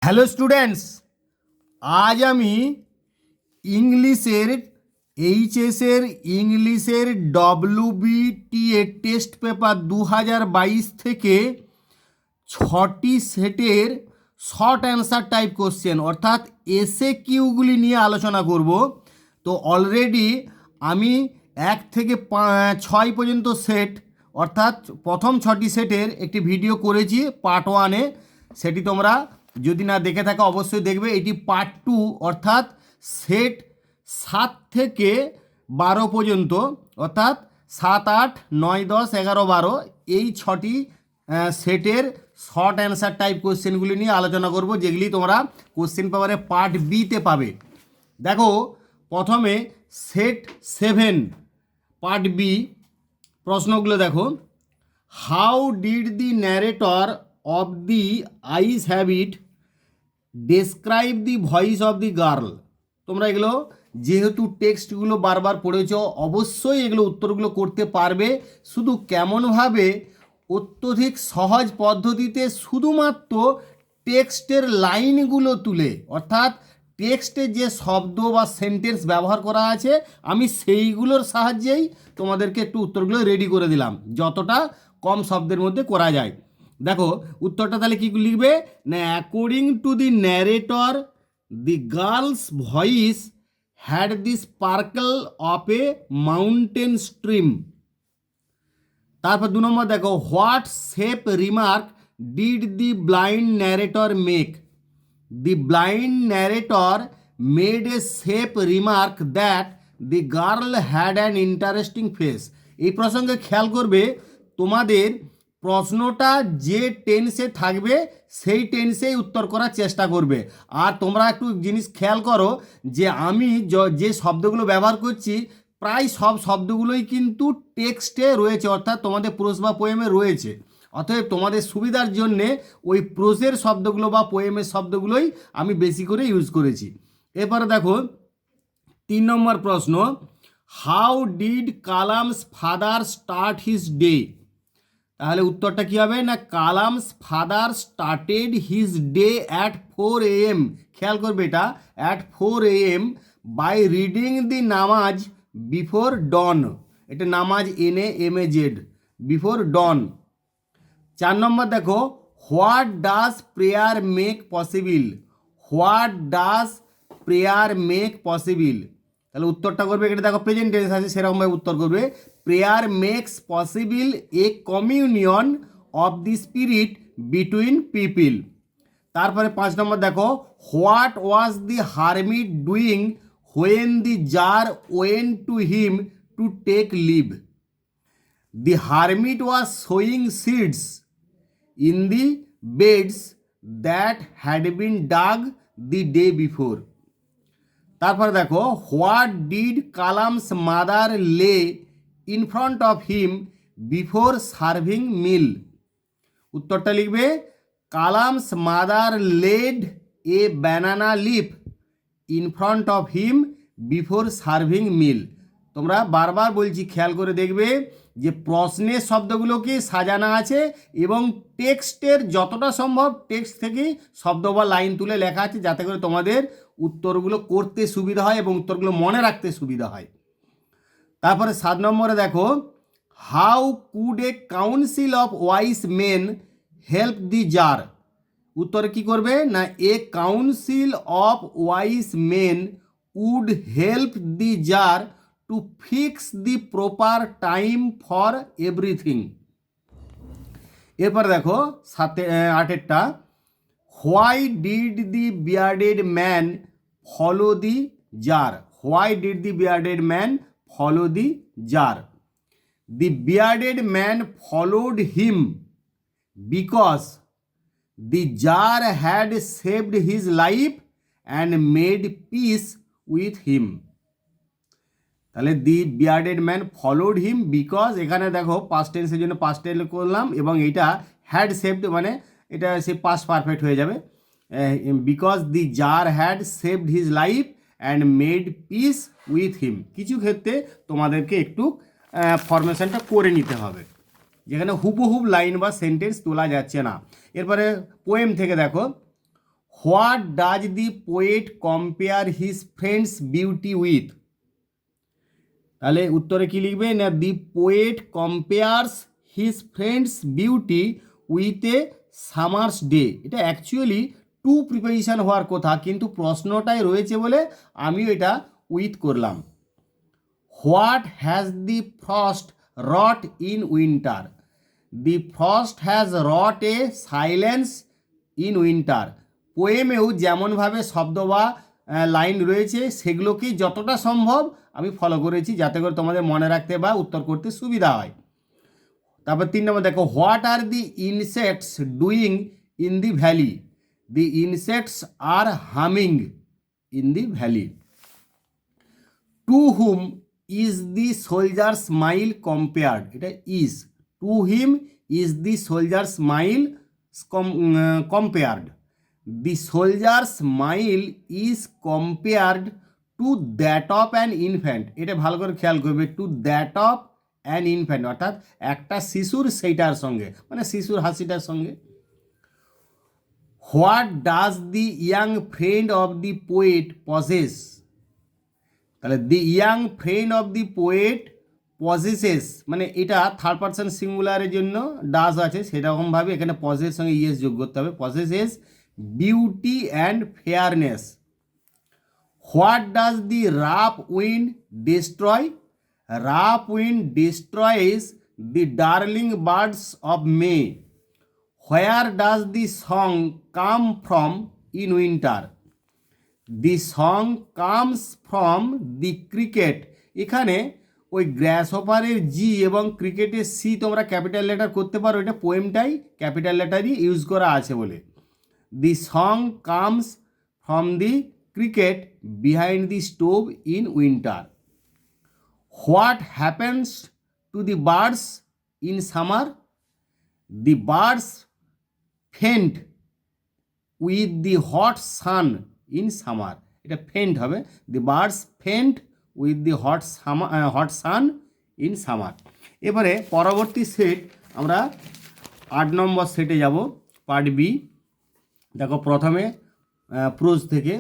Hello students, আজ আমি ইংলিশের এইচএসের ইংলিশের WBTA টেস্ট পেপার 2022 থেকে 6টি সেটের শর্ট অ্যান্সার টাইপ কোশ্চেন অর্থাৎ এসএকিউগুলি নিয়ে আলোচনা করব। তো অলরেডি আমি 1 থেকে 6 পর্যন্ত সেট অর্থাৎ প্রথম 6টি সেটের একটি ভিডিও করেছি পার্ট 1-এ। সেটি তোমরা যদি না দেখে থাকো অবশ্যই দেখবে। এটি পার্ট 2 অর্থাৎ সেট 7 থেকে 12 পর্যন্ত অর্থাৎ 7, 8, 9, 10, 11, 12 এই 6টি সেটের শর্ট অ্যান্সার টাইপ কোশ্চেনগুলি নিয়ে আলোচনা করব, যেগুলি তোমরা কোশ্চেন পেপারে পার্ট বিতে পাবে। দেখো, প্রথমে সেট 7 পার্ট বি প্রশ্নগুলো দেখো। How did the narrator of the eyes have it describe the voice of the girl. তোমরা এগুলো যেহেতু টেক্সটগুলো বারবার পড়েছ, অবশ্যই এগুলো উত্তরগুলো করতে পারবে। শুধু কেমনভাবে অত্যধিক সহজ পদ্ধতিতে শুধুমাত্র টেক্সটের লাইনগুলো তুলে অর্থাৎ টেক্সটে যে শব্দ বা সেন্টেন্স ব্যবহার করা আছে আমি সেইগুলোর সাহায্যেই তোমাদেরকে একটু উত্তরগুলো রেডি করে দিলাম, যতটা কম শব্দের মধ্যে করা যায়। দেখো উত্তরটা তাহলে কী লিখবে না, according to the narrator the girl's voice had the sparkle of a mountain stream. তারপর 2 নম্বর দেখো, what shape remark did the blind narrator make. The blind narrator made a shape remark that the girl had an interesting face. এই প্রসঙ্গে খেয়াল করবে, তোমাদের প্রশ্নটা যে টেন্সে থাকবে সেই টেন্সেই উত্তর করার চেষ্টা করবে। আর তোমরা একটু জিনিস খেয়াল করো যে আমি যে শব্দগুলো ব্যবহার করছি প্রায় সব শব্দগুলোই কিন্তু টেক্সটে রয়েছে, অর্থাৎ তোমাদের প্রোজ বা পোয়েমে রয়েছে। অতএব তোমাদের সুবিধার জন্যে ওই প্রোজের শব্দগুলো বা পোয়েমের শব্দগুলোই আমি বেশি করে ইউজ করেছি। এরপরে দেখো 3 নম্বর প্রশ্ন, how did Kalam's father start his day. তাহলে উত্তরটা কী হবে না, Kalam's father started his day at 4 AM। খেয়াল করবে এটা, at 4 AM by reading the namaz before ডন। এটা নামাজ NAMAZ বিফোর ডন। 4 নম্বর দেখো, what does prayer make possible. What does prayer make possible. তাহলে উত্তরটা করবে, এটা দেখো প্রেজেন্ট টেন্স আছে সেরকমভাবে উত্তর করবে, prayer makes possible a communion of the spirit between people. তারপরে 5 নম্বর দেখো, what was the hermit doing when the tsar went to him to take leave. The hermit was sowing seeds in the beds that had been dug the day before. তারপরে দেখো, what did Kalam's mother lay in front of him before serving meal. উত্তরটা লিখবে, Kalam's mother laid a banana leaf in front of him before serving meal. তোমরা বারবার বলছি খেয়াল করে দেখবে যে প্রশ্নের শব্দগুলোকে সাজানো আছে এবং টেক্সটের যতটা সম্ভব টেক্সট থেকেই শব্দ বা লাইন তুলে লেখা আছে, যাতে করে তোমাদের উত্তরগুলো করতে সুবিধা হয় এবং উত্তরগুলো মনে রাখতে সুবিধা হয়। তারপরে 7 নম্বরে দেখো, how could a council of wise men help the tsar. উত্তরে কী করবে না, a council of wise men would help the tsar to fix the proper time for everything. এরপর দেখো 8টা, why did the bearded man follow the tsar. Why did the bearded man follow the tsar. The bearded man followed him because the tsar had saved his life and made peace with হিম। তাহলে দি bearded man followed him because, এখানে দেখো past টেন্সের জন্য past tense করলাম এবং এইটা had saved মানে এটা সে পাস্ট পারফেক্ট হয়ে যাবে, because the tsar had saved his life and made peace with হিম। কিছু ক্ষেত্রে তোমাদেরকে একটু ফরমেশনটা করে নিতে হবে, যেখানে হুবহুব লাইন বা সেন্টেন্স তোলা যাচ্ছে না। এরপরে পোয়েম থেকে দেখো, what does the poet compare his friends beauty with? তাহলে উত্তরে কি লিখবে না, দি poet compares his friends beauty with a summer's day. এটা অ্যাকচুয়ালি টু প্রিপোজিশন হওয়ার কথা, কিন্তু প্রশ্নটাই রয়েছে বলে আমিও এটা উইথ করলাম। What has the frost wrought in winter? The frost has wrought a silence in winter. পোয়েমেও যেমনভাবে শব্দ বা লাইন রয়েছে সেগুলোকেই যতটা সম্ভব আমি ফলো করেছি, যাতে করে তোমাদের মনে রাখতে বা উত্তর করতে সুবিধা হয়। তারপর 3 নম্বর দেখো, what are the insects doing in the valley? The insects are humming in the valley. To whom is the soldier smile compared? এটা is, to him is the soldier smile compared. The soldier smile is compared to that of an infant. এটা ভালো করে খেয়াল করবে, to that of an infant, অর্থাৎ একটা শিশুর সেইটার সঙ্গে, মানে শিশুর হাসিটার সঙ্গে। What does the young friend of the poet possess? তাহলে the young friend of the poet possesses, মানে এটা থার্ড পারসন সিঙ্গুলারের জন্য ডাজ আছে, সেরকমভাবে এখানে পজেসের সঙ্গে ইএস যোগ করতে হবে। Possesses beauty and fairness. What does the rough wind destroy? Rough wind destroys the darling birds of May. Where does the song come from in winter? The song comes from the cricket. এখানে ওই গ্রাস হপারের জি এবং ক্রিকেটের C তোমরা capital letter করতে পারো, এটা পোয়েমটাই capital লেটারই use করা আছে বলে। The song comes from the cricket behind the stove in winter. What happens to the birds in summer? The birds faint with the hot sun in summer. এটা faint হবে, the birds faint with the hot sun in summer. এবারে পরবর্তী set আমরা 8 নম্বর সেটে যাব, part B. দেখো প্রথমে prose থেকে,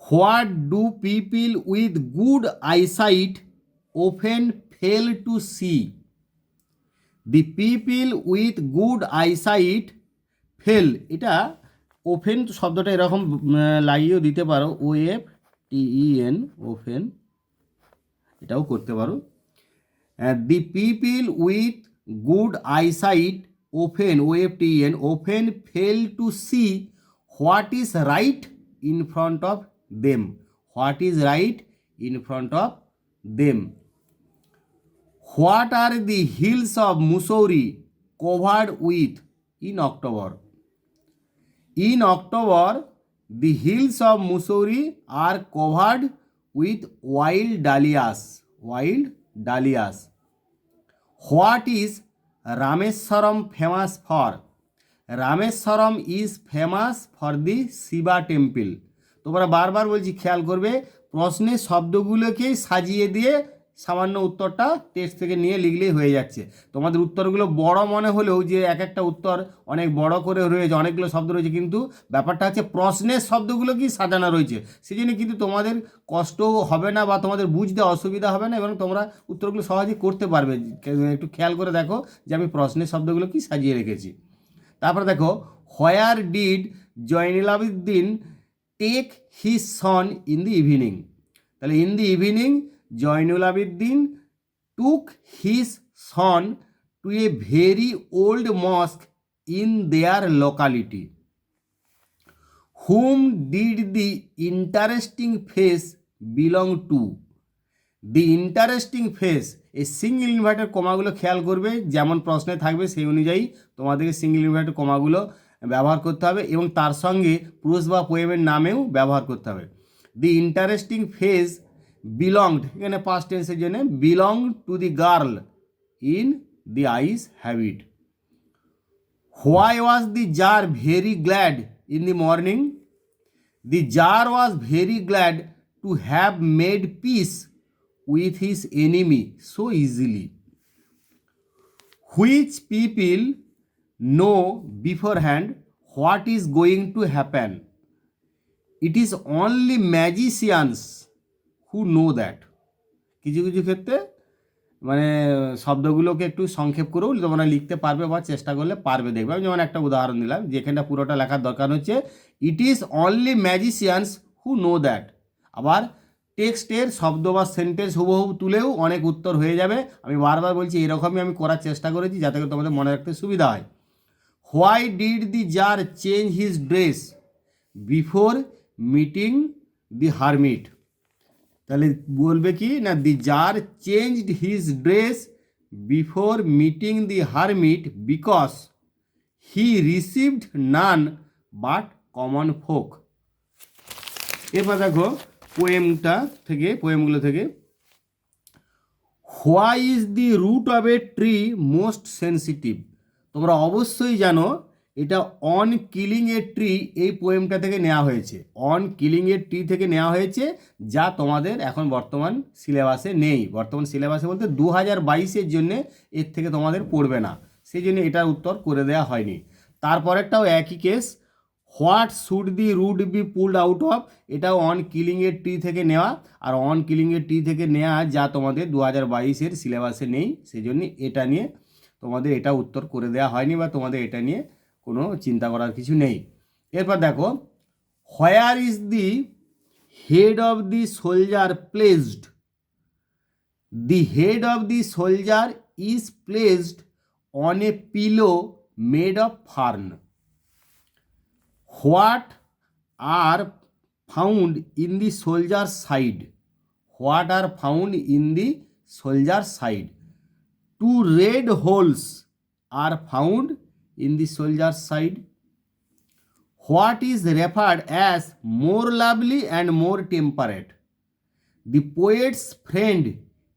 what do people with good eyesight often fail to see? The people with good eyesight fail, এটা ওফেন শব্দটা এরকম লাগিয়েও দিতে পারো, OFTEN, ওফেন, এটাও করতে পারো। The people with good eyesight often, OFTEN, often fail to see what is right in front of them. What is right in front of them. What are the hills of Mussoorie covered with in October? In October, the hills of Mussoorie are covered with wild dahlias. Wild dahlias. What is Rameswaram famous for? Rameswaram is famous for the Shiva temple. তোমরা বারবার বলছি খেয়াল করবে, প্রশ্নের শব্দগুলোকেই সাজিয়ে দিয়ে সামান্য উত্তরটা টেক্সট থেকে নিয়ে লিখলেই হয়ে যাচ্ছে। তোমাদের উত্তরগুলো বড় মনে হলেও যে এক একটা উত্তর অনেক বড় করে রয়েছে, অনেকগুলো শব্দ রয়েছে, কিন্তু ব্যাপারটা হচ্ছে প্রশ্নের শব্দগুলো কি সাজানো রয়েছে, সেই জন্য কিন্তু তোমাদের কষ্ট হবে না বা তোমাদের বুঝতে অসুবিধা হবে না, এবং তোমরা উত্তরগুলো সহজেই করতে পারবে। একটু খেয়াল করে দেখো যে আমি প্রশ্নের শব্দগুলো কি সাজিয়ে রেখেছি। তারপরে দেখো, where did Jainul Abedin take his son in the evening? তাহলে in the evening Jainul Abedin took his son to a very old mosque in their locality. Whom did the interesting face belong to? The interesting face, এই single inverted কমাগুলো খেয়াল করবে, যেমন প্রশ্নে থাকবে সেই অনুযায়ী তোমাদেরকে সিঙ্গল ইনভার্টেড কমাগুলো ব্যবহার করতে হবে, এবং তার সঙ্গে প্রোজ বা পোয়েমের নামেও ব্যবহার করতে হবে। দি ইন্টারেস্টিং ফেস বিলংড, এখানে পাস্ট টেন্সের জন্য, belong to the girl in the eyes have it. Why was the tsar very glad in the morning? The jar was very glad to have made peace with his enemy so easily. Which people know beforehand what is going to happen, it is only magicians who know that. কিছু কিছু ক্ষেত্রে মানে শব্দগুলোকে একটু সংক্ষেপ করেও তোমরা লিখতে পারবে বা চেষ্টা করলে পারবে, দেখবে। আমি যেমন একটা উদাহরণ দিলাম, যেখানটা পুরোটা লেখার দরকার হচ্ছে ইট is only magicians who know that. আবার টেক্সটের শব্দ বা সেন্টেন্স হুবহু তুলেও অনেক উত্তর হয়ে যাবে। আমি বারবার বলছি এরকমই আমি করার চেষ্টা করেছি যাতে করে তোমাদের মনে রাখতে সুবিধা হয়। Why did the tsar change his dress before meeting the hermit? তাহলে বলবে কি না, the tsar changed his dress before meeting the hermit because he received none but common folk. এরপর দেখো পোয়েমগুলো থেকে why is the root of a tree most sensitive? তোমরা অবশ্যই জানো এটা অন কিলিং এ ট্রি এই পোয়েমটা থেকে নেওয়া হয়েছে। অন কিলিং এ ট্রি থেকে নেওয়া হয়েছে, যা তোমাদের এখন বর্তমান সিলেবাসে নেই। বর্তমান সিলেবাসে বলতে 2022-এর জন্যে এর থেকে তোমাদের পড়বে না, সেই জন্য এটার উত্তর করে দেওয়া হয়নি। তারপরেরটাও একই case, what should the root be pulled out of, এটাও অন কিলিং এর ট্রি থেকে নেওয়া। আর অন কিলিং এর ট্রি থেকে নেওয়া যা তোমাদের 2022-এর সিলেবাসে নেই, সেই জন্য এটা নিয়ে তোমাদের এটা উত্তর করে দেওয়া হয়নি বা তোমাদের এটা নিয়ে কোনো চিন্তা করার কিছু নেই। এরপর দেখো, where is the head of the soldier placed? The head of the soldier is placed on a pillow made of fern. What are found in the soldier side? What are found in the soldier side? Two red holes are found in the soldier's side. What is referred as more lovely and more temperate? The poet's friend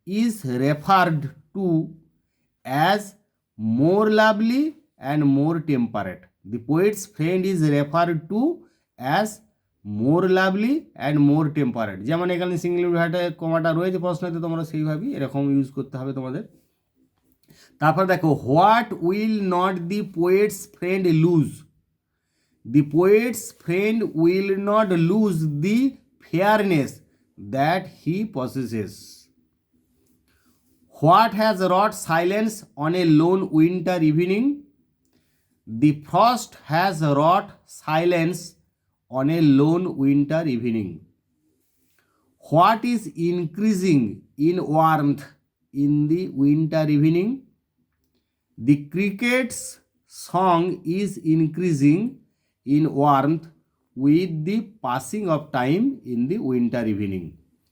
is referred to as more lovely and more temperate. The poet's friend is referred to as more lovely and more temperate. যেমন এখানে single inverted কমাটা রয়েছে প্রশ্নতে, তোমরা সেইভাবেই এরকম use করতে হবে তোমাদের। তারপর দেখো, what will not the poet's friend lose? The poet's friend will not lose the fairness that he possesses. What has wrought silence on a lone winter evening? The frost has wrought silence on a lone winter evening. What is increasing in warmth in the winter evening? The cricket's song is increasing in warmth with the passing of time in the winter evening.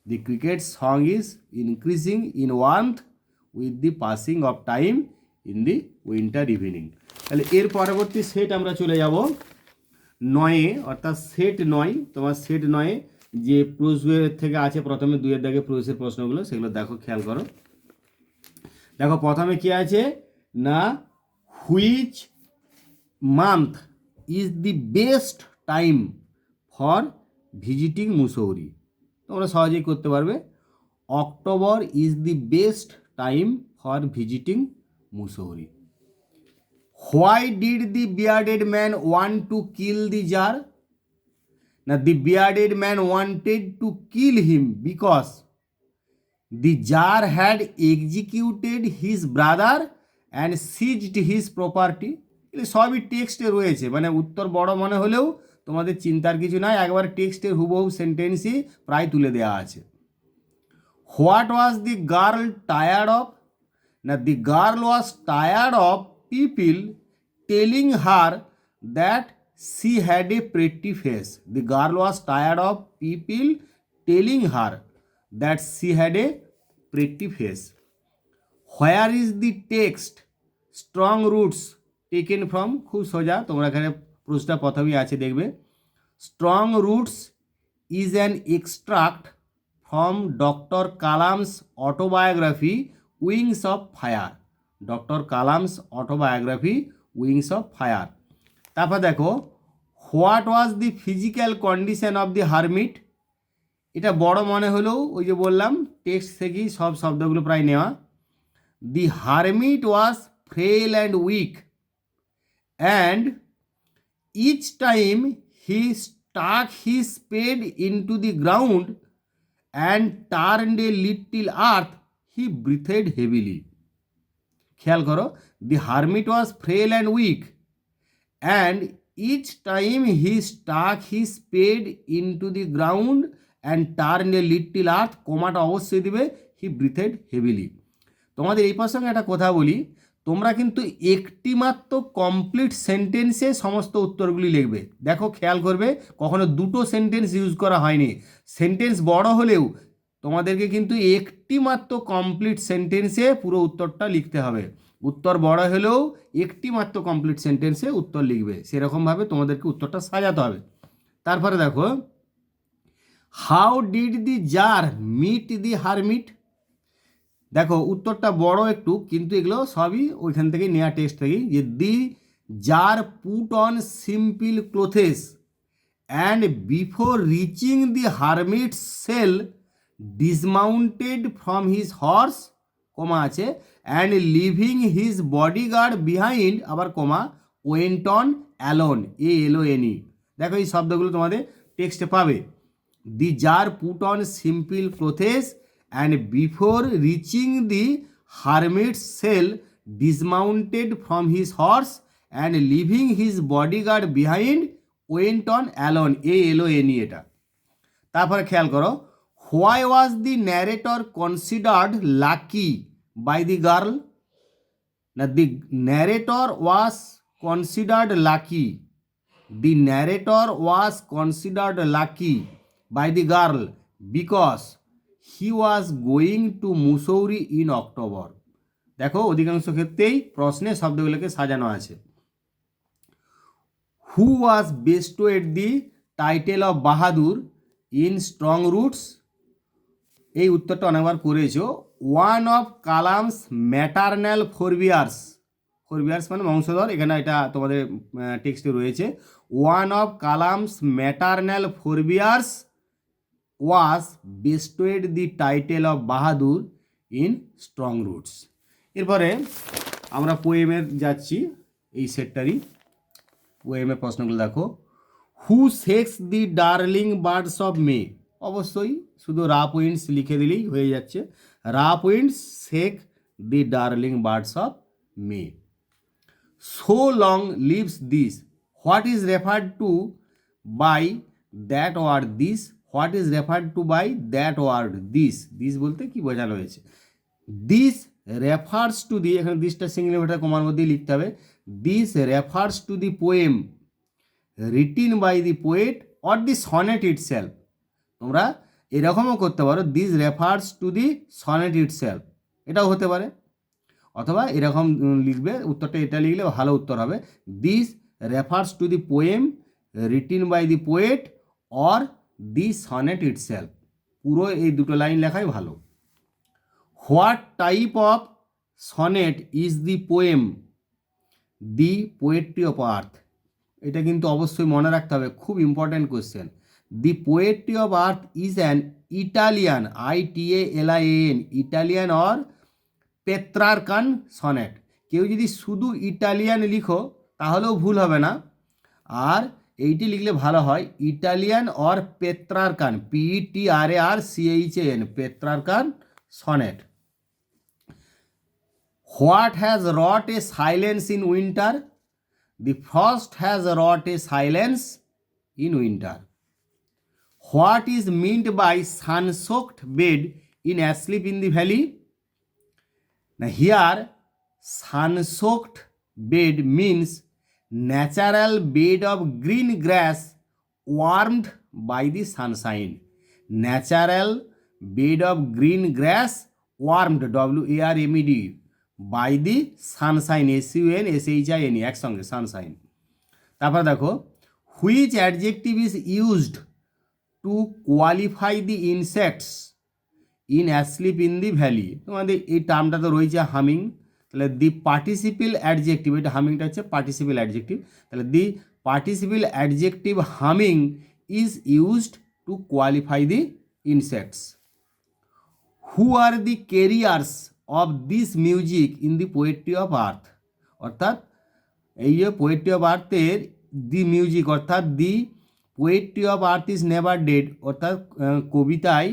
The cricket's song is increasing in warmth with the passing of time in the winter evening. তাহলে এর পরবর্তী set আমরা চলে যাব 9-এ, অর্থাৎ set 9। তোমার set 9-এ যে প্রশ্নের থেকে আছে, প্রথমে 2-এর দাগে প্রশ্নের প্রশ্নগুলো, সেগুলো দেখো, খেয়াল করো। দেখো প্রথমে কি আছে না, which month is the best time for visiting Mussoorie? তোমরা সহজেই করতে পারবে। October is the best time for visiting Mussoorie. Why did the bearded man want to kill the tsar? না, the bearded man wanted to kill him because the tsar had executed his brother and seized his property. এগুলো সবই টেক্সটে রয়েছে, মানে উত্তর বড় মনে হলেও তোমাদের চিন্তার কিছু নাই, একবার টেক্সটের হুবহু সেন্টেন্সই প্রায় তুলে দেওয়া আছে। What was the girl tired of? না, the girl was tired of people telling her that she had a pretty face. The girl was tired of people telling her that she had a pretty face. Where is the text strong roots taken from? খুব সোজা, তোমরা এখানে প্রশ্নটা প্রথমেই আছে, দেখবে। Strong roots is an extract from doctor Kalam's autobiography wings of fire. Doctor Kalam's autobiography wings of fire. তারপর দেখো, what was the physical condition of the hermit? এটা বড় মনে হলেও ওই যে বললাম টেক্সট থেকেই সব শব্দগুলো প্রায় নেওয়া। The hermit was frail and weak and each time he stuck his spade into the ground and turned a little earth he breathed heavily. খেয়াল করো, the hermit was frail and weak and each time he stuck he spade into the ground and turn a little earth, কমাটা অবশ্যই দিবে, হি breathed heavily. তোমাদের এই প্রসঙ্গে একটা কথা বলি, তোমরা কিন্তু একটি মাত্র কমপ্লিট সেন্টেন্সে সমস্ত উত্তরগুলি লিখবে। দেখো খেয়াল করবে, কখনো দুটো সেন্টেন্স ইউজ করা হয়নি। সেন্টেন্স বড় হলেও তোমাদেরকে কিন্তু একটি মাত্র কমপ্লিট সেন্টেন্সে পুরো উত্তরটা লিখতে হবে। উত্তর বড় হলেও একটি মাত্র কমপ্লিট সেন্টেন্সে উত্তর লিখবে, সেরকমভাবে তোমাদেরকে উত্তরটা সাজাতে হবে। তারপরে দেখো, how did the tsar meet the hermit. দেখো উত্তরটা বড় একটু, কিন্তু এগুলো সবই ওইখান থেকে নেওয়া টেক্সট থেকেই, যে the czar put on simple clothes and before reaching the hermit's cell dismounted from his horse, comma আছে, and leaving his bodyguard behind, আবার comma, went on alone, ALONE। দেখো এই শব্দগুলো তোমাদের টেক্সটে পাবে। The czar put on simple clothes and before reaching the hermit's cell dismounted from his horse and leaving his bodyguard behind went on alone, ALONE এটা। তারপরে খেয়াল করো, why was the narrator considered lucky by the girl. না, the narrator was considered lucky, the narrator was considered lucky by the girl because he was going to Mussoorie in October। দেখো অধিকাংশ ক্ষেত্রেই প্রশ্নে শব্দগুলোকে সাজানো আছে। হু ওয়াজ bestowed the title of Bahadur in strong roots, এই উত্তরটা অনেকবার করেছো। One of Kalam's maternal forebears, forebears মানে বংশধর, এখানে এটা তোমাদের টেক্সটে রয়েছে। One of Kalam's maternal forebears was bestowed the title of Bahadur in strong roots. এরপরে আমরা পোয়েমের যাচ্ছি, এই সেটটারই পোয়েমের প্রশ্নগুলো দেখো। Who shakes the darling birds of May, অবশ্যই শুধু রা পয়েন্টস লিখে দিলেই হয়ে যাচ্ছে। রা points shake the darling birds of May. So long lives this, what is referred to by that word this, what is referred to by that word this, this বলতে কি বোঝানো হয়েছে। this refers to the, এখানে দিসটা single inverted কমার মধ্যেই লিখতে হবে। this refers to the poem written by the poet or the sonnet itself। তোমরা এরকমও করতে পারো, this refers to the sonnet itself, এটাও হতে পারে। অথবা এরকম লিখবে, উত্তরটা এটা লিখলে ভালো উত্তর হবে। This refers to the poem written by the poet or the sonnet itself, পুরো এই দুটো লাইন লেখাই ভালো। What type of sonnet is the poem the poetry of earth, এটা কিন্তু অবশ্যই মনে রাখতে হবে, খুব important question. The poetry of earth is an Italian, ITALIAN, Italian or Petrarchan sonnet. কেউ যদি শুধু ইটালিয়ান লিখো তাহলেও ভুল হবে না, আর এইটি লিখলে ভালো হয়, Italian or Petrarchan, PETRARCHAN, Petrarchan sonnet. What has wrought a silence in winter, the frost has wrought a silence in winter. What is meant by sun soaked bed in asleep in the valley. Now here sun-soaked bed means natural bed of green grass warmed by the sunshine. Natural bed of green grass warmed, WARMED, by the sunshine, SUNSHINE, একসঙ্গে sunshine। তারপর দেখো, which adjective is used to qualify the insects in asleep in the valley. তোমাদের এই টার্মটা তো রয়েছে humming, তাহলে the participle adjective, এটা হামিংটা হচ্ছে পার্টিসিপেল অ্যাডজেক্টিভ, তাহলে the participle adjective humming is used to qualify the insects. Who are the carriers of this music in the poetry of earth, অর্থাৎ এই যে পোয়েট্রি অফ আর্থের দি মিউজিক অর্থাৎ the poetry of earth is never dead অর্থাৎ কবিতায়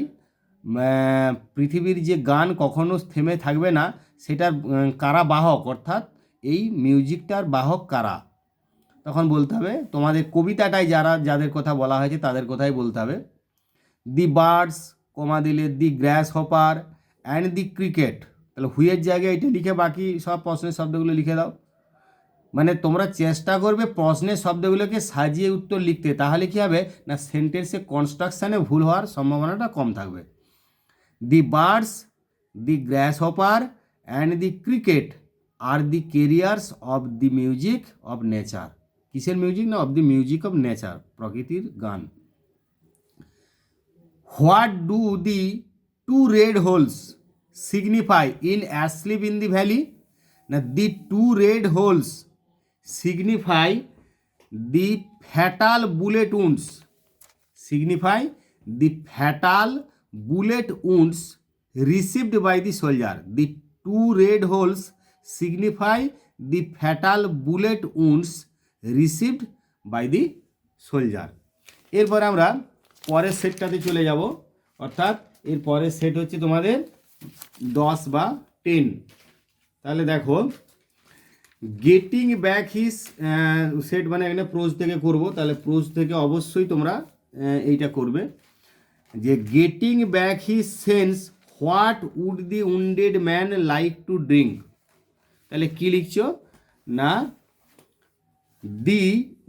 পৃথিবীর যে গান কখনো থেমে থাকবে না সেটার কারা বাহক অর্থাৎ এই মিউজিকটার বাহক কারা, তখন বলতে হবে তোমাদের কবিতাটাই যাদের কথা বলা হয়েছে তাদের কথাই বলতে হবে। দি বার্ডস কমা দিলে দি grasshopper and the cricket, তাহলে হুইয়ের জায়গায় এটা লিখে বাকি সব প্রশ্নের শব্দগুলো লিখে দাও। মানে তোমরা চেষ্টা করবে প্রশ্নের শব্দগুলোকে সাজিয়ে উত্তর লিখতে, তাহলে কী হবে না সেন্টেন্সে কনস্ট্রাকশানে ভুল হওয়ার সম্ভাবনাটা কম থাকবে। The birds the grasshopper and the cricket are the carriers of the music of nature, কিসের মিউজিক না of the music of nature, প্রকৃতির গান। What do the two red holes signify in asleep in the valley, না the two red holes signify the fatal bullet wounds, signify the fatal bullet wounds received by the soldier, the two red holes signify the fatal bullet wounds received by the soldier। এরপর আমরা পরের সেটটাতে চলে যাব, অর্থাৎ এর পরের set হচ্ছে তোমাদের 10 বা 10। তাহলে দেখো গেটিং ব্যাক হিজ সেট, মানে এখানে প্রোজ থেকে করব, তাহলে প্রোজ থেকে অবশ্যই তোমরা এইটা করবে যে getting back his sense what would the wounded man like to drink, তাহলে কী লিখছো না the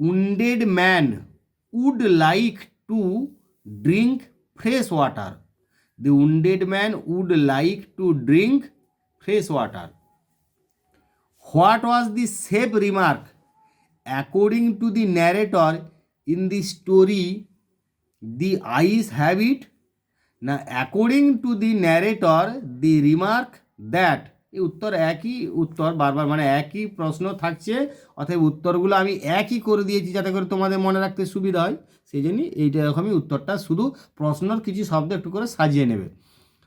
wounded man would like to drink fresh water, the wounded man would like to drink fresh water. What was the safe remark according to the narrator in the story The Eyes Have It? Now, according to the narrator, the remark that এই উত্তর একই উত্তর বারবার, মানে একই প্রশ্ন থাকছে, অতএব উত্তরগুলো আমি একই করে দিয়েছি যাতে করে তোমাদের মনে রাখতে সুবিধা হয়, সেই জন্যই এইটা এরকমই উত্তরটা, শুধু প্রশ্নর কিছু শব্দ একটু করে সাজিয়ে নেবে।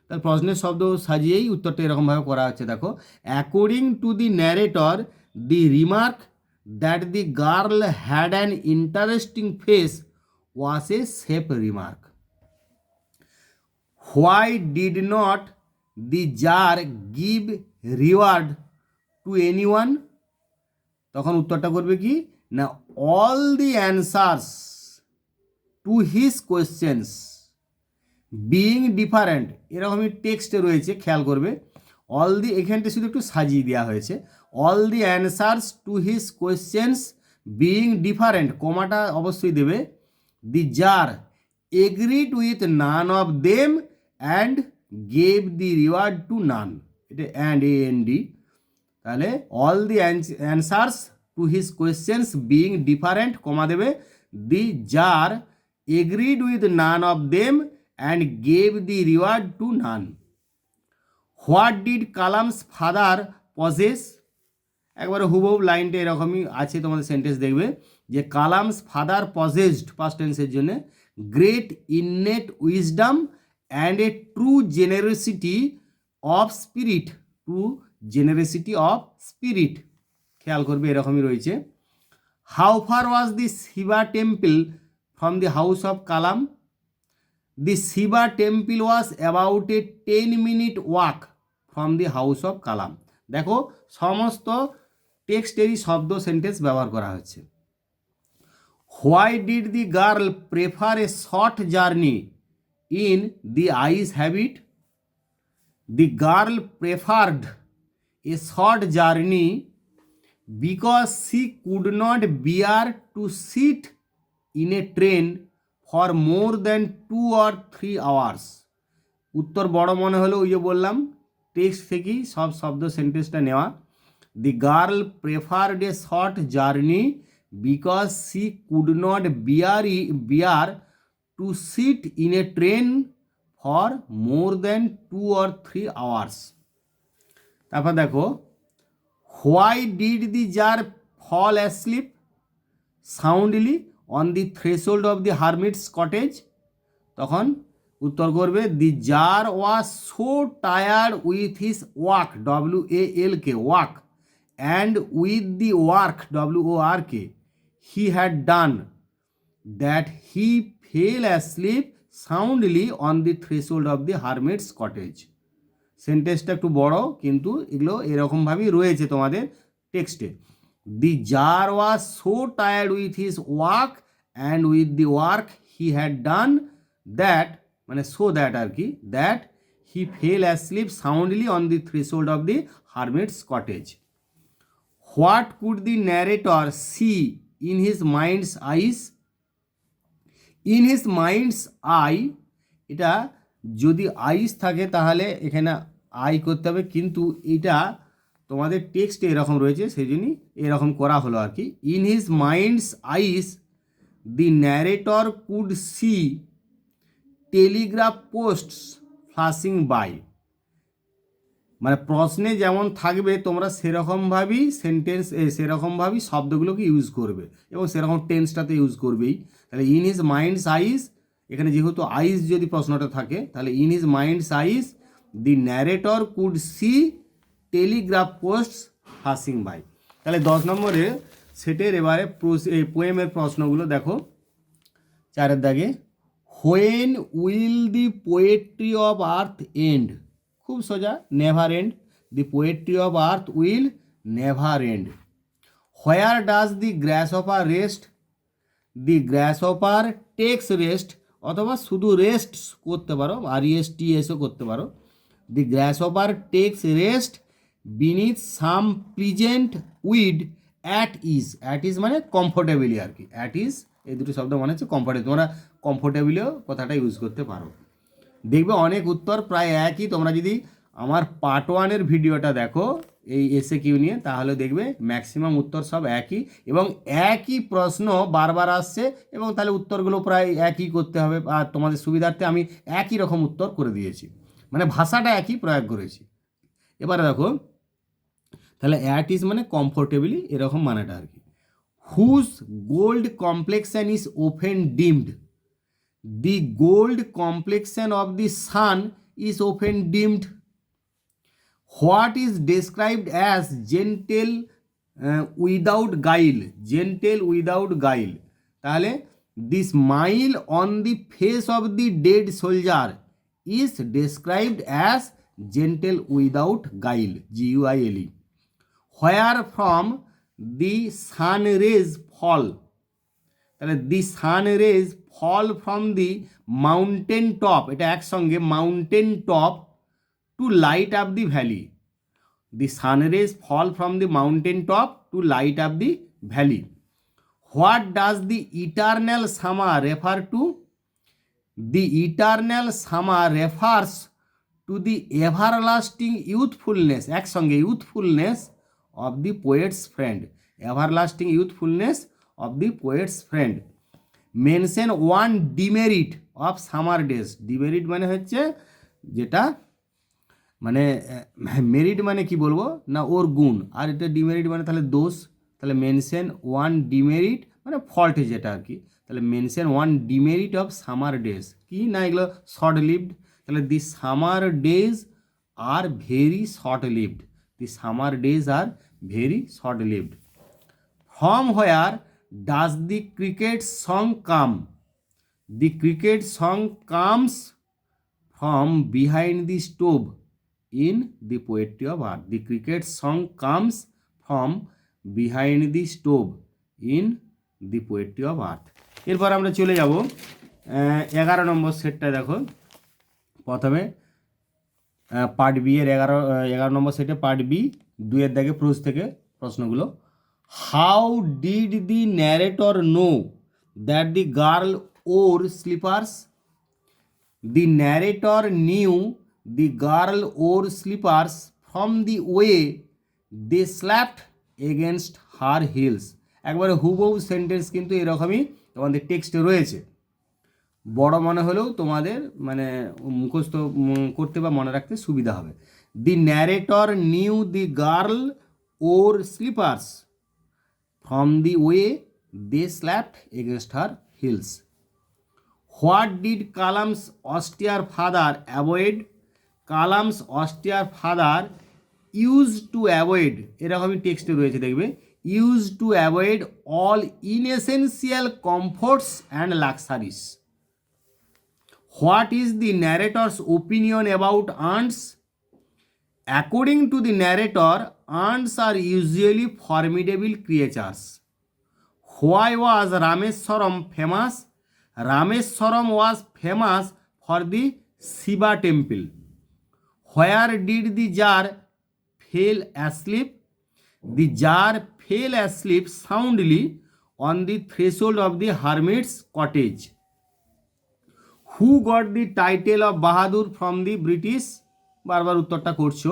তার প্রশ্নের শব্দ সাজিয়েই উত্তরটা এরকমভাবে করা হচ্ছে। দেখো according to the narrator the remark that the girl had an interesting face was a safe remark. Why did not the tsar give reward to any ওয়ান, তখন উত্তরটা করবে কি না all the answers to his questions being different, এরকমই টেক্সটে রয়েছে, খেয়াল করবে। অল দি এখানটা শুধু একটু সাজিয়ে দেওয়া হয়েছে, all the answers to his questions being different, কমাটা অবশ্যই দেবে। The czar agreed with none of them and gave the reward to none, এটা অ্যান্ড AND, তাহলে all the answers to his questions being different, comma দেবে। The czar agreed with none of them and gave the reward to none. What did Kalam's father possess? একবারে হুবহু লাইনটা এরকমই আছে, তোমাদের sentence দেখবে যে কালামস ফাদার পজেসড পাস্ট টেন্সের জন্য great innate wisdom and a true generosity of spirit, true generosity of spirit, খেয়াল করবে এরকমই রয়েছে। How far was the Shiva temple from the house of Kalam? The Shiva temple was about a 10-minute walk from the house of Kalam. দেখো সমস্ত টেক্সটেরই শব্দ sentence ব্যবহার করা হচ্ছে। Why did the girl prefer a short journey in The Eyes Have It? The girl preferred a short journey because she could not bear to sit in a train for more than 2 or 3 hours। উত্তর বড় মনে হলো, ওই যে বললাম text থেকেই সব শব্দ সেন্টেন্সটা নেওয়া। The girl preferred a short journey because she could not bear to sit in a train for more than 2 or 3 hours। তারপর দেখো why did the czar fall asleep soundly on the threshold of the hermit's cottage, তখন উত্তর করবে the jar was so tired with his walk, WALK walk, and with the work WORK he had done that he fell asleep soundly on the threshold of the hermit's cottage. সেন্টেন্সটা একটু বড়, কিন্তু এগুলো এরকমভাবেই রয়েছে তোমাদের টেক্সটে। The jar was so tired with his work and with the work he had done that, মানে সো দ্যাট আর কি, that he fell asleep soundly on the threshold of the hermit's cottage. What could the narrator see in his mind's eyes? In his mind's eye, এটা যদি আইস থাকে তাহলে এখানে I করতে হবে, কিন্তু এটা তোমাদের টেক্সটে এরকম রয়েছে, সেই জন্যই এরকম করা হলো আর কি। In his mind's eyes the narrator could see telegraph posts flashing by. মানে প্রশ্নে যেমন থাকবে তোমরা সেরকমভাবেই সেন্টেন্স সেরকমভাবেই শব্দগুলোকে ইউজ করবে এবং সেরকম টেন্সটাতে ইউজ করবেই। তাহলে ইন হিজ মাইন্ডস আইস, এখানে যেহেতু আইস যদি প্রশ্নটা থাকে তাহলে in his mind's eyes the narrator could see telegraph posts flashing by. তাহলে 10 নম্বরে সেটের এবারে পোয়েমের প্রশ্নগুলো দেখো 4 দাগে। When will the poetry of earth end? খুব সোজা, never end. The poetry of earth will never end. Where does the grasshopper rest? The grasshopper takes rest, অথবা শুধু রেস্ট করতে পারো, RESTSও করতে পারো। The grasshopper takes rest beneath some pleasant weed at ease. At ease মানে comfortably আর কি, অ্যাট ইজ এই দুটো শব্দ মানে হচ্ছে কমফোর্টেবল। তোমরা কমফোর্টেবলিও কথাটা ইউজ করতে পারো। দেখবে অনেক উত্তর প্রায় একই। তোমরা যদি আমার পার্ট 1-এর ভিডিওটা দেখো এই SAQ নিয়ে, তাহলে দেখবে ম্যাক্সিমাম উত্তর সব একই এবং একই প্রশ্ন বারবার আসছে, এবং তাহলে উত্তরগুলো প্রায় একই করতে হবে। আর তোমাদের সুবিধার্থে আমি একই রকম উত্তর করে দিয়েছি, মানে ভাষাটা একই প্রয়োগ করেছি। এবারে দেখো, তাহলে অ্যাট ইজ মানে কমফোর্টেবলি, এরকম মানেটা আর কি। Whose gold complexion is often dimmed? The gold complexion of the sun is often dimmed. What is described as gentle without guile? Gentle without guile. তাহলে the smile on the face of the dead soldier is described as gentle without guile. GUILE. Where from the sun rays fall? তাহলে the sun rays fall from the mountain top, এটা একসঙ্গে, mountain top to light up the valley. The sun rays fall from the mountain top to light up the valley. What does the eternal summer refer to? The eternal summer refers to the everlasting youthfulness, একসঙ্গে, youthfulness of the poet's friend. Everlasting youthfulness of the poet's friend. Mention one demerit of summer days. Demerit মানে হচ্ছে যেটা, মানে merit মানে কি বলবো না, ওর গুণ, আর এটা ডিমেরিট মানে তাহলে দোষ। তাহলে মেনশন ওয়ান ডিমেরিট মানে ফল্ট যেটা আর কি। তাহলে mention one demerit of summer days, কি না এগুলো শর্ট লিভড। তাহলে দি summer days are very short lived. The summer days are very short lived. From where does the cricket song come? The cricket song comes from behind the stove in the poetry of art. The cricket song comes from behind the stove in the poetry of art. এরপর আমরা চলে যাব 11 নম্বর সেটটা। দেখো প্রথমে part B এর 11 নম্বর সেটে part B 2-এর দাগে প্রশ্ন থেকে প্রশ্নগুলো। How did the narrator know that the girl wore slippers? The narrator knew the girl wore slippers from the way they slapped against her heels. একবারে হুবহু সেন্টেন্স কিন্তু এরকমই তোমাদের টেক্সটে রয়েছে। বড় মনে হলেও তোমাদের মানে মুখস্থ করতে বা মনে রাখতে সুবিধা হবে। The narrator knew the girl wore slippers from the way they slapped against her heels. What did Kalam's austere father avoid? Kalam's austere father used to avoid, এরকমই টেক্সটে রয়েছে দেখবে, used to avoid all inessential comforts and luxuries. What is the narrator's opinion about ants? According to the narrator, ants are usually formidable creatures. Why was Rameswaram famous? Rameswaram was famous for the Shiva temple. Where did the jar fell asleep? The jar fell asleep soundly on the threshold of the hermit's cottage. Who got the title of Bahadur from the British? বারবার উত্তরটা করছো।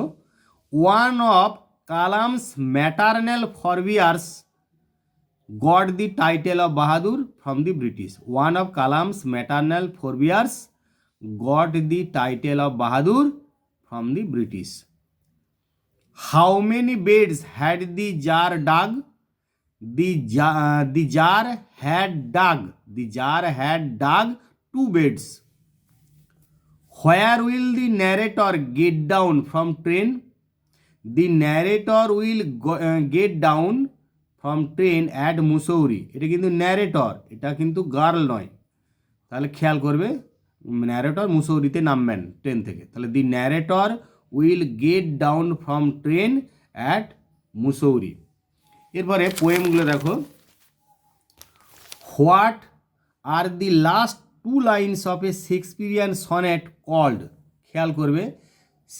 One of Kalam's maternal forebears got the title of Bahadur from the British. One of Kalam's maternal forebears got the title of Bahadur from the British. How many beds had the jar dug? The jar had dug 2 beds. Where will the narrator get down from train? The narrator will get down from train at Mussoorie. এটা কিন্তু narrator, এটা কিন্তু girl নয়, তাহলে খেয়াল করবে narrator মুসৌরিতে নামবেন train থেকে, তাহলে the narrator will get down from train at Mussoorie. এরপরে পোয়েমগুলো দেখো। What are the last 2 lines of a Shakespearean sonnet called? খেয়াল করবে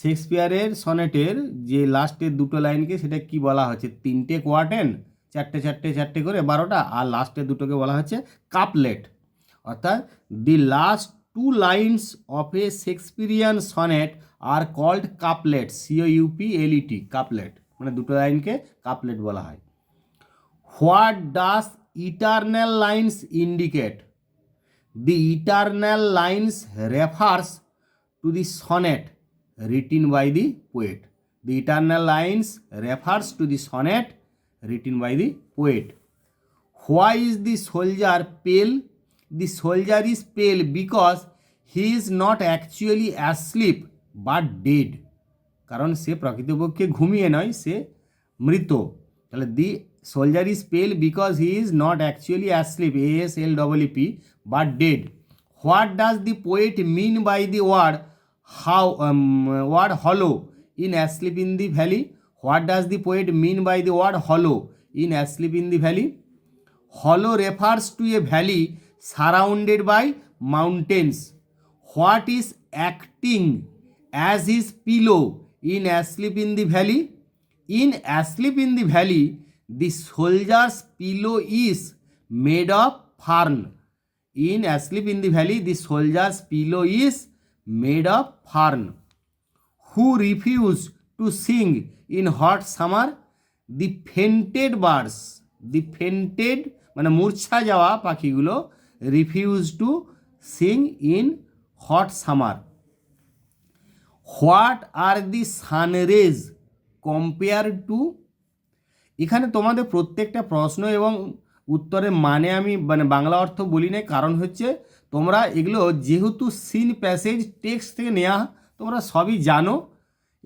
শেক্সপিয়ারের সনেটের যে লাস্টের 2টো লাইনকে সেটা কি বলা হচ্ছে? 3টে কোয়ার্টেন, 4টে করে 12টা, আর লাস্টের 2টোকে বলা হচ্ছে কাপলেট। অর্থাৎ the last 2 lines of a Shakespearean sonnet are called couplets, COUPLET, couplet, মানে 2টো লাইনকে কাপলেট বলা হয়। What does eternal lines indicate? The eternal lines refers to the sonnet written by the poet. The eternal lines refers to the sonnet written by the poet. Why is the soldier pale? The soldier is pale because he is not actually asleep but dead. কারণ সে প্রকৃতপক্ষে ঘুমিয়ে নয়, সে মৃত। তাহলে দি soldier is pale because he is not actually asleep, ASLEEP, but dead. What does the poet mean by the word hollow in Asleep in the Valley? What does the poet mean by the word hollow in Asleep in the Valley? Hollow refers to a valley surrounded by mountains. What is acting as his pillow in Asleep in the Valley? In Asleep in the Valley, the soldier's pillow is made of fern. In Asleep in the Valley, the soldier's pillow is made of fern. Who refused to sing in hot summer? The fainted birds. The fainted মানে মূর্ছা যাওয়া পাখিগুলো refuse to sing in hot summer. What are the sun rays compared to? এখানে তোমাদের প্রত্যেকটা প্রশ্ন এবং উত্তরের মানে আমি মানে বাংলা অর্থ বলি না, কারণ হচ্ছে তোমরা এগুলো যেহেতু সিন প্যাসেজ টেক্সট থেকে নেওয়া তোমরা সবই জানো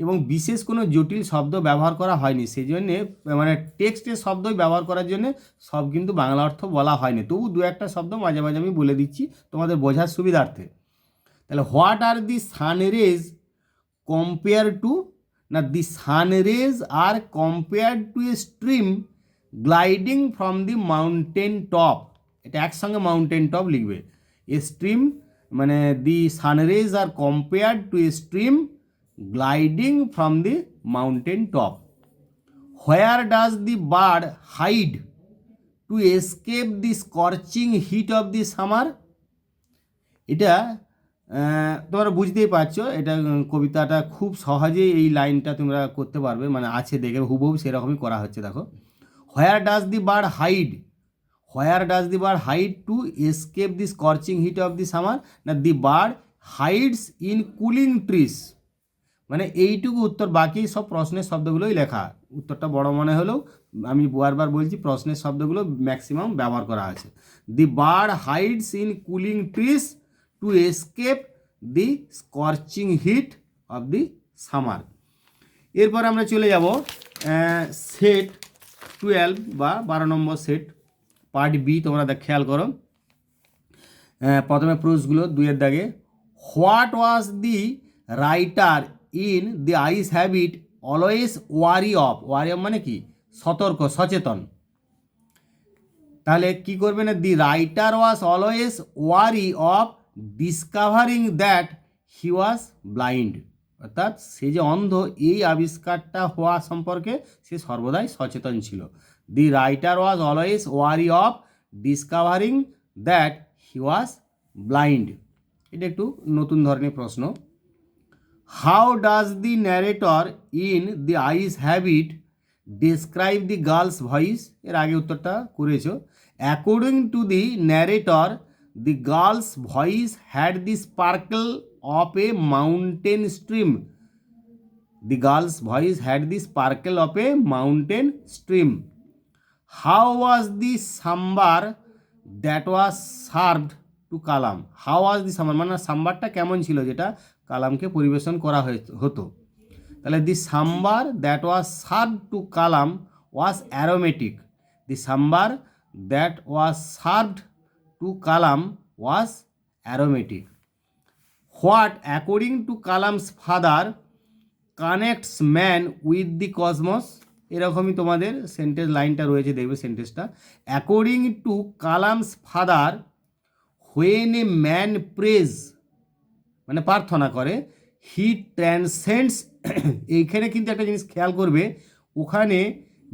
এবং বিশেষ কোনো জটিল শব্দ ব্যবহার করা হয়নি, সেই জন্যে মানে টেক্সটের শব্দই ব্যবহার করার জন্য সব কিন্তু বাংলা অর্থ বলা হয়নি, তবু 2-1টা শব্দ মাঝে মাঝে আমি বলে দিচ্ছি তোমাদের বোঝার সুবিধার্থে। তাহলে what are the sun rays compare to? না, the sun rays are compared to a stream gliding from the mountain top. এটা একসঙ্গে মাউন্টেন টপ লিখবে। এ স্ট্রিম মানে the sun rays are compared to a stream gliding from the mountain top. Where does the bird hide to escape the scorching heat of the summer? এটা তোমরা বুঝতেই পারছো, এটা কবিতাটা খুব সহজেই এই লাইনটা তোমরা করতে পারবে, মানে আছে দেখে হুবহু সেরকমই করা হচ্ছে। দেখো, where does the bird hide? Where does the bird hide to escape the scorching heat of the summer? না, the bird hides in cooling trees. মানে এইটুকু উত্তর, বাকি সব প্রশ্নের শব্দগুলোই লেখা। উত্তরটা বড় মনে হলেও আমি বারবার বলছি প্রশ্নের শব্দগুলো ম্যাক্সিমাম ব্যবহার করা আছে। দি bird hides in cooling trees two escape the scorching heat of the summer. এরপর আমরা চলে যাব সেট 12 বা 12 নম্বর সেট পার্ট বি তোমরা খেয়াল করো। প্রথমে প্রুফসগুলো 2-এর দাগে, what was the writer in the eyes have it always wary of, wary of মানে কি সতর্ক সচেতন, তাহলে কি করবে না, the writer was always wary of discovering that he was blind, অর্থাৎ সে যে অন্ধ এই আবিষ্কারটা হওয়া সম্পর্কে সে সর্বদাই সচেতন ছিল। The writer was always wary of discovering that he was blind. এটা একটু নতুন ধরনের প্রশ্ন। How does the narrator in the eyes have it describe the girl's voice, এর আগে উত্তরটা করেছো। According to the narrator the girl's voice had the sparkle of a mountain stream, the girl's voice had the sparkle of a mountain stream. How was the sambar that was served to Kalam, how was the sambar মানে সাম্বারটা কেমন ছিল যেটা কালামকে পরিবেশন করা হতো, তাহলে the sambar that was served to Kalam was aromatic, the sambar that was served to Kalam was aromatic. What according to Kalam's father connects man with the cosmos, এরকমই তোমাদের সেন্টেন্স লাইনটা রয়েছে, দেখবে সেন্টেন্সটা। According to Kalam's father when a man prays মানে প্রার্থনা করে, হি ট্রান্সেন্ডস, এইখানে কিন্তু একটা জিনিস খেয়াল করবে, ওখানে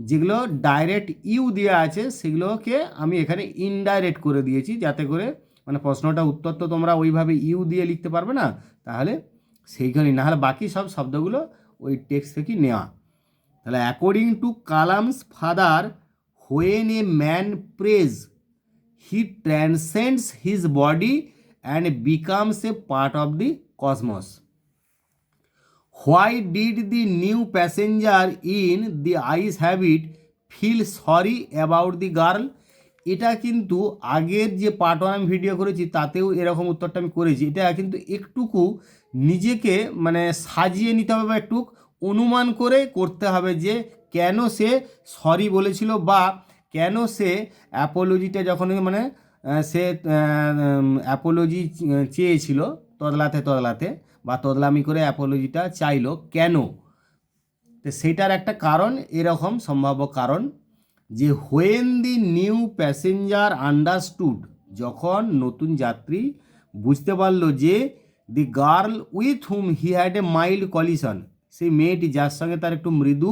যেগুলো ডাইরেক্ট ইউ দেওয়া আছে সেগুলোকে আমি এখানে ইনডাইরেক্ট করে দিয়েছি, যাতে করে মানে প্রশ্নটা উত্তর তো তোমরা ওইভাবে ইউ দিয়ে লিখতে পারবে না, তাহলে সেইখানেই, নাহলে বাকি সব শব্দগুলো ওই টেক্সট থেকেই নেওয়া। তাহলে according to Kalam's father when a man prays he transcends his body and becomes a part of the cosmos. Why did the new passenger in the eyes habit feel sorry about the girl, এটা কিন্তু আগের যে part 1 আমি video করেছি তাতেও এরকম উত্তরটা আমি করেছি, এটা কিন্তু একটুকু নিজেকে মানে সাজিয়ে নিতে হবে বা একটু অনুমান করে করতে হবে যে কেন সে সরি বলেছিল বা কেন সে অ্যাপোলজিটা যখন মানে সে অ্যাপোলজি চেয়েছিল তদলাতে বা তদলামি করে অ্যাপোলজিটা চাইলো কেন, তো সেইটার একটা কারণ এরকম সম্ভাব্য কারণ যে when the new passenger understood, যখন নতুন যাত্রী বুঝতে পারলো যে the girl with hmm he had a mild collision, সেই মেয়েটি যার সঙ্গে তার একটু মৃদু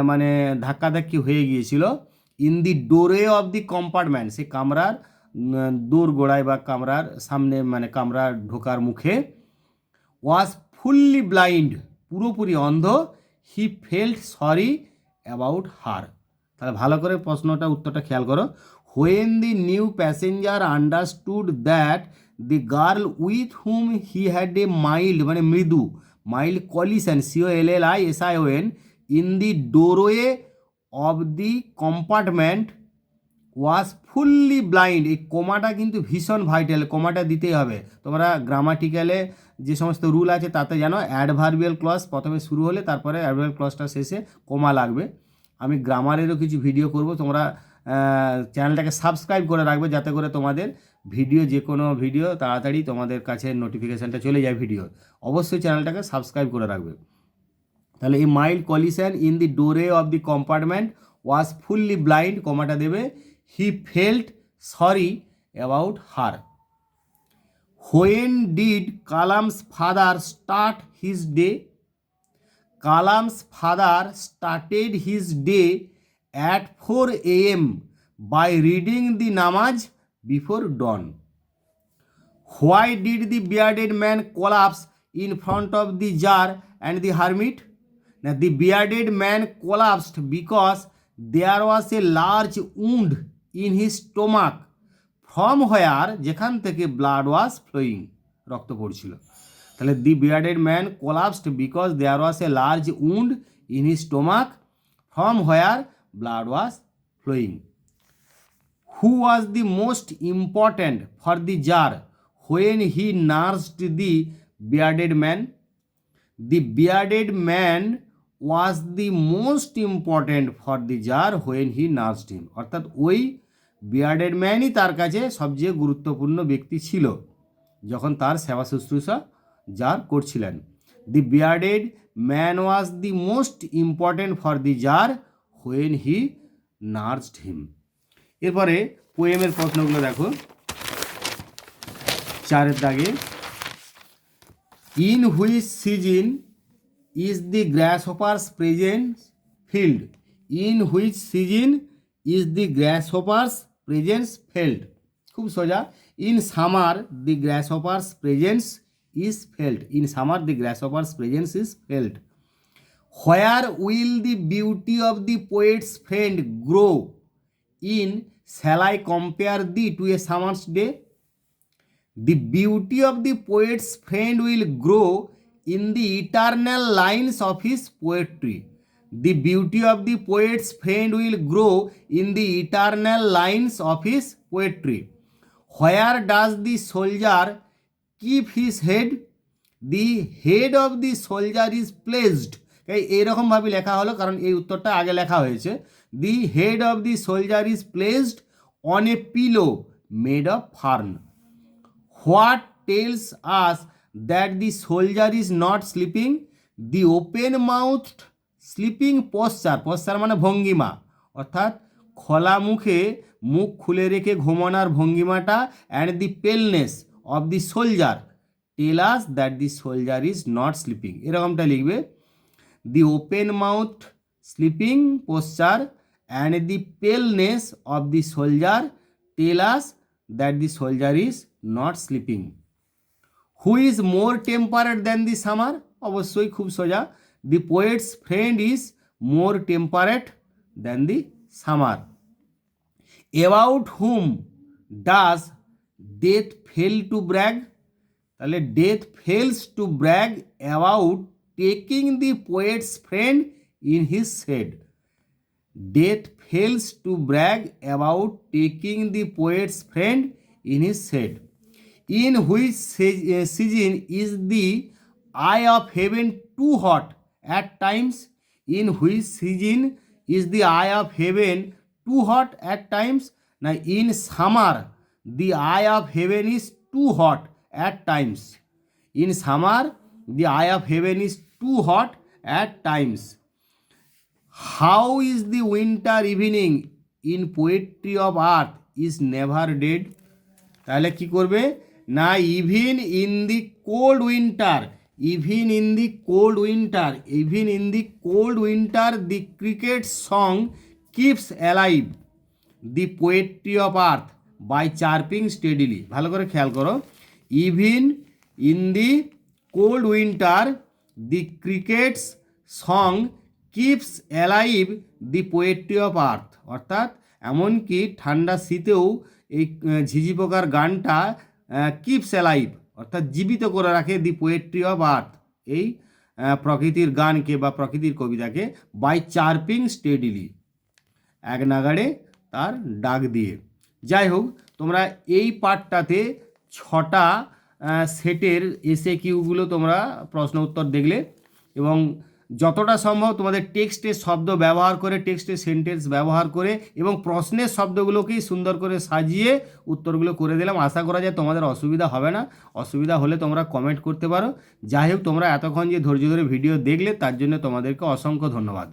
মানে ধাক্কাধাক্কি হয়ে গিয়েছিল, in the doorway of the compartment, সেই কামরার দোর গোড়ায় বা কামরার সামনে মানে কামরার ঢোকার মুখে, ওয়াজ ফুললি ব্লাইন্ড পুরোপুরি অন্ধ, হি ফেল্ট সরি অ্যাবাউট হার। তাহলে ভালো করে প্রশ্নটা উত্তরটা খেয়াল করো। When the new passenger understood that the girl with hmm he had a mild মানে মৃদু, mild collision COLLISION in the doorway of the compartment was fully blind, এই কোমাটা কিন্তু ভীষণ ভাইটাল, কোমাটা দিতেই হবে। তোমরা গ্রামাটিক্যালে যে সমস্ত রুল আছে তাতে জানো অ্যাডভার্বিয়াল ক্লজ প্রথমে শুরু হলে তারপরে অ্যাডভার্বিয়াল ক্লজটা শেষে কোমা লাগবে। আমি গ্রামারেরও কিছু ভিডিও করব, তোমরা চ্যানেলটাকে সাবস্ক্রাইব করে রাখবে যাতে করে তোমাদের ভিডিও যে কোনো ভিডিও তাড়াতাড়ি তোমাদের কাছে নোটিফিকেশানটা চলে যায় ভিডিও, অবশ্যই চ্যানেলটাকে সাবস্ক্রাইব করে রাখবে। তাহলে এই মাইল্ড কলিশন ইন দি ডোরে of the compartment was fully blind, কমাটা দেবে, he felt sorry about her. When did Kalam's father start his day, Kalam's father started his day at 4 AM by reading the namaz before dawn. Why did the bearded man collapse in front of the jar and the hermit? Now the bearded man collapsed because there was a large wound in his stomach from where যেখান থেকে blood was flowing, রক্ত পড়ছিল। তাহলে the bearded man collapsed because there was a large wound in his stomach from where blood was flowing. Who was the most important for the jar when he nursed the bearded man? The bearded man was the most important for the czar when he nursed him, অর্থাৎ ওই bearded ম্যানই তার কাছে সবচেয়ে গুরুত্বপূর্ণ ব্যক্তি ছিল যখন তার সেবা শুশ্রূষা জার করছিলেন। The bearded man was the most important for the czar when he nursed him. এরপরে পোয়েমের প্রশ্নগুলো দেখো, 4 দাগে, in which season is the grasshopper's presence field, in which season is the grasshopper's presence felt. খুব সোজা, in summer the grasshopper's presence is felt, in summer the grasshopper's presence is felt. Where will the beauty of the poet's friend grow in shall I compare the two a summer's day, the beauty of the poet's friend will grow in the eternal lines of his poetry, the beauty of the poet's friend will grow in the eternal lines of his poetry. Where does the soldier keep his head, the head of the soldier is placed, এইরকমভাবে লেখা হলো কারণ এই উত্তরটা আগে লেখা হয়েছে। the head of the soldier is placed on a pillow made of fern. What tells us that the soldier is not sleeping? The open-mouthed sleeping posture, posture মানে ভঙ্গিমা, অর্থাৎ খোলা মুখে মুখ খুলে রেখে ঘুমানোর ভঙ্গিমাটা, and the paleness of the soldier tell us that the soldier is not sleeping, এরকমটা লিখবে। The open mouthed sleeping posture and the paleness of the soldier tell us that the soldier is not sleeping. Who is more temperate than the summer, অবশ্যই খুব সোজা, the poet's friend is more temperate than the summer. About whom does death fail to brag, তাহলে death fails to brag about taking the poet's friend in his shade, death fails to brag about taking the poet's friend in his shade. In which season is the eye of heaven too hot at times? In which season is the eye of heaven too hot at times? Now in summer the eye of heaven is too hot at times. In summer the eye of heaven is too hot at times. How is the winter evening in poetry of earth is never dead? তাহলে কি করবে না, even in the cold winter, even in the cold winter, even in the cold winter the cricket song keeps alive the poetry of earth by chirping steadily. ভালো করে খেয়াল করো, even in the cold winter the cricket's song keeps alive the poetry of earth, অর্থাৎ এমনকি ঠান্ডা শীতেও এই ঝিঝি পোকার গানটা কিপস অ্যালাইভ, অর্থাৎ জীবিত করে রাখে দি পোয়েট্রি অফ আর্থ, এই প্রকৃতির গানকে বা প্রকৃতির কবিতাকে, বাই চার্পিং স্টেডিলি, এক নাগাড়ে তার ডাক দিয়ে। যাই হোক, তোমরা এই পার্টটাতে 6টা সেটের এসএকিউগুলো তোমরা প্রশ্ন উত্তর দেখলে, এবং যতটা সম্ভব তোমাদের টেক্সটের শব্দ ব্যবহার করে, টেক্সটের সেন্টেন্স ব্যবহার করে এবং প্রশ্নের শব্দগুলোকেই সুন্দর করে সাজিয়ে উত্তরগুলো করে দিলাম। আশা করা যায় তোমাদের অসুবিধা হবে না। অসুবিধা হলে তোমরা কমেন্ট করতে পারো। যাই হোক, তোমরা এতক্ষণ যে ধৈর্য ধরে ভিডিও দেখলে তার জন্য তোমাদেরকে অসংখ্য ধন্যবাদ।